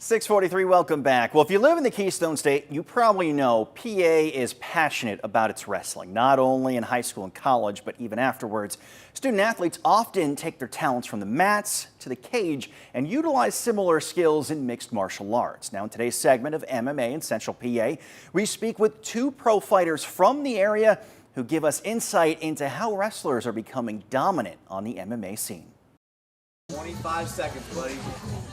6:43, welcome back. Well, if you live in the Keystone State, you probably know PA is passionate about its wrestling, not only in high school and college, but even afterwards. Student athletes often take their talents from the mats to the cage and utilize similar skills in mixed martial arts. Now, in today's segment of MMA in Central PA, we speak with two pro fighters from the area who give us insight into how wrestlers are becoming dominant on the MMA scene. 25 seconds, buddy.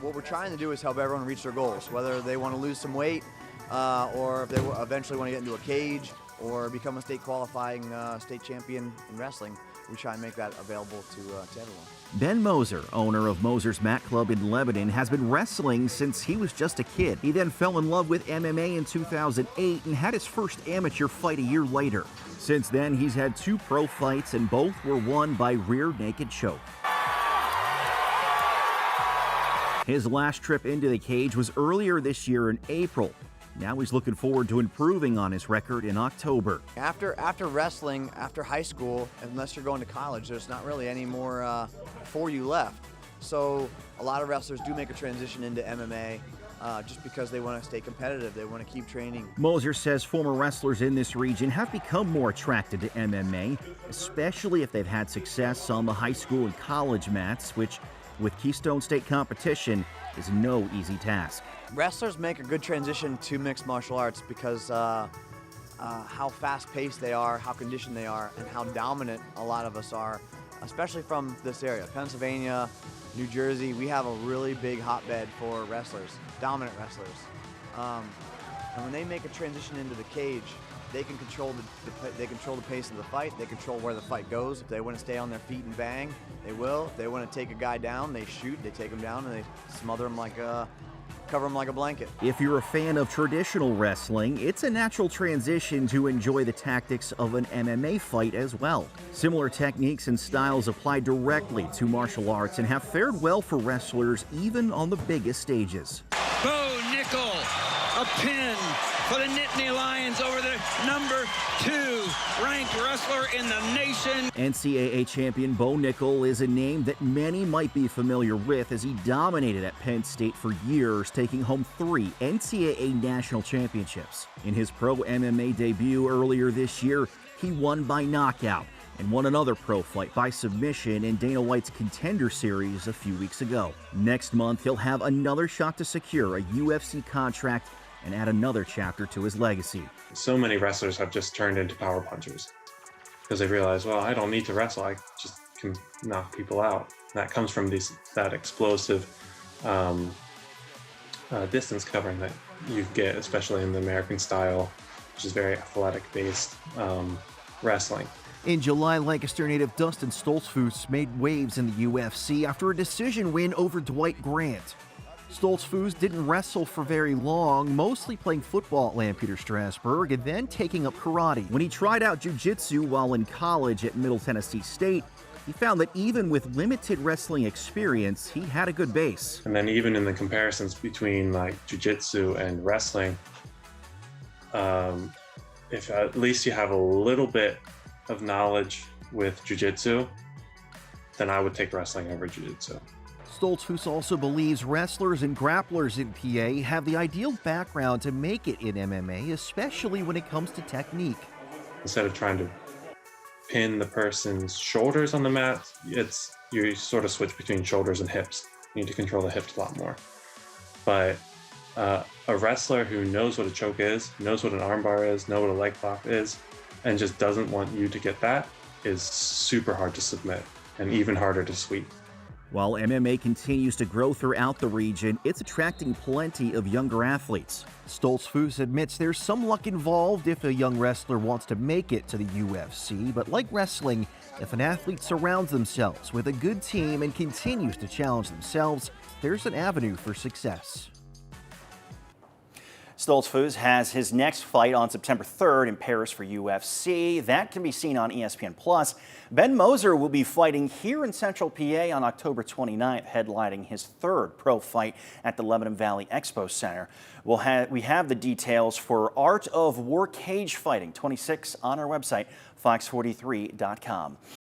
What we're trying to do is help everyone reach their goals, whether they want to lose some weight or if they eventually want to get into a cage or become a state qualifying state champion in wrestling. We try and make that available to everyone. Ben Moser, owner of Moser's Mat Club in Lebanon, has been wrestling since he was just a kid. He then fell in love with MMA in 2008 and had his first amateur fight a year later. Since then, he's had two pro fights and both were won by rear naked choke. His last trip into the cage was earlier this year in April. Now he's looking forward to improving on his record in October. After wrestling, after high school, unless you're going to college, there's not really any more for you left. So a lot of wrestlers do make a transition into MMA just because they want to stay competitive. They want to keep training. Moser says former wrestlers in this region have become more attracted to MMA, especially if they've had success on the high school and college mats, which with Keystone State competition is no easy task. Wrestlers make a good transition to mixed martial arts because how fast-paced they are, how conditioned they are, and how dominant a lot of us are, especially from this area. Pennsylvania, New Jersey, we have a really big hotbed for wrestlers, dominant wrestlers. And when they make a transition into the cage, they can control the pace of the fight. They control where the fight goes. If they want to stay on their feet and bang, they will. If they want to take a guy down, they shoot. They take him down and they smother him cover him like a blanket. If you're a fan of traditional wrestling, it's a natural transition to enjoy the tactics of an MMA fight as well. Similar techniques and styles apply directly to martial arts and have fared well for wrestlers even on the biggest stages. Bo Nickel, a pin for the Nittany Lions over the number 2 ranked wrestler in the nation. NCAA champion Bo Nickel is a name that many might be familiar with as he dominated at Penn State for years, taking home 3 NCAA national championships. In his pro MMA debut earlier this year, he won by knockout and won another pro fight by submission in Dana White's Contender Series a few weeks ago. Next month, he'll have another shot to secure a UFC contract and add another chapter to his legacy. So many wrestlers have just turned into power punchers because they realize, well, I don't need to wrestle, I just can knock people out. And that comes from that explosive distance covering that you get, especially in the American style, which is very athletic-based wrestling. In July, Lancaster native Dustin Stoltzfus made waves in the UFC after a decision win over Dwight Grant. Stoltzfus didn't wrestle for very long, mostly playing football at Lampeter Strasburg and then taking up karate. When he tried out jiu-jitsu while in college at Middle Tennessee State, he found that even with limited wrestling experience, he had a good base. And then even in the comparisons between like jiu-jitsu and wrestling, if at least you have a little bit of knowledge with jiu-jitsu, then I would take wrestling over jiu-jitsu. Stoltzfus also believes wrestlers and grapplers in PA have the ideal background to make it in MMA, especially when it comes to technique. Instead of trying to pin the person's shoulders on the mat, you sort of switch between shoulders and hips. You need to control the hips a lot more. But a wrestler who knows what a choke is, knows what an armbar is, knows what a leg lock is, and just doesn't want you to get that is super hard to submit and even harder to sweep. While MMA continues to grow throughout the region, it's attracting plenty of younger athletes. Stoltzfus admits there's some luck involved if a young wrestler wants to make it to the UFC, but like wrestling, if an athlete surrounds themselves with a good team and continues to challenge themselves, there's an avenue for success. Stoltzfus has his next fight on September 3rd in Paris for UFC. That can be seen on ESPN+. Ben Moser will be fighting here in Central PA on October 29th, headlining his 3rd pro fight at the Lebanon Valley Expo Center. We have the details for Art of War Cage Fighting 26 on our website, fox43.com.